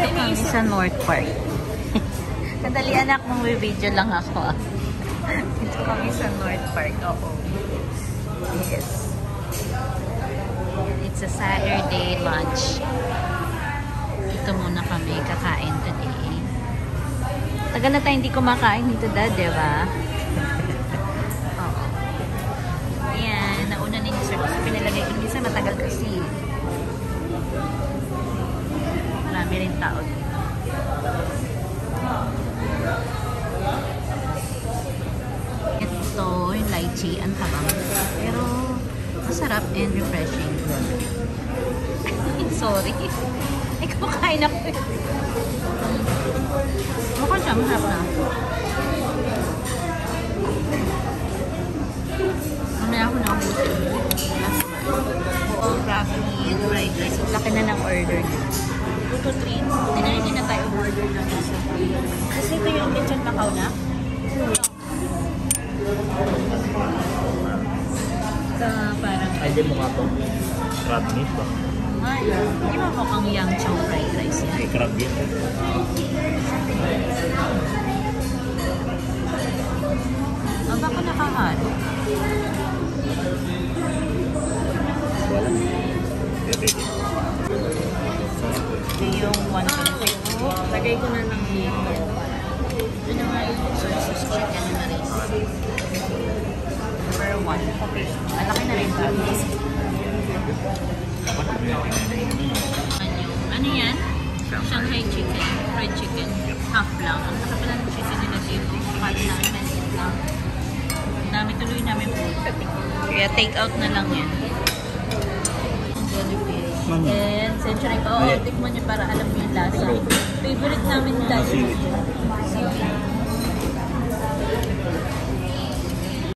Kami sa North Park. Sandali anak, mong video lang ako. Dito kami sa North Park. Oo. Yes. It's a Saturday lunch. Dito muna kami kakain today. Tagal na tayo hindi kumakain dito, Dad, diba? Oo. Ayan, nauna ni Sir kasi pinalagay ko minsan matagal kasi. Marami rin tao dito. Ito, yung lychee, ang tabang. Pero, masarap and refreshing. Sorry. Ikaw kain ako. Mukhang siya, masarap na. Mamaya ako na ubusin. Buong broccoli and fried rice. Laki na ng order niya. 2 to 3. Hindi na tayo order ng isa. Kasi ito yung lechon Macau na. Parang... Ay, di mo nga ito. Crab meat ba? Ay, hindi mo mukhang yang chow fried rice yan. Ay, crab meat. Baka nakahalo. Wala. Ito yung 1.5. Lagay ko na ng dito. Ito naman yung sausage chicken na rice. Number 1. Okay. Malaki na rin ba? Ano yan? Shanghai chicken. Fried chicken. Half lang. Ang saka pala ng chicken nila dito. Kahit na expensive lang. Ang dami tuloy namin food. Kaya take out na lang yan. And century pa. Oo, tikman nyo para alam nyo yung lasa. Favorite namin dahil.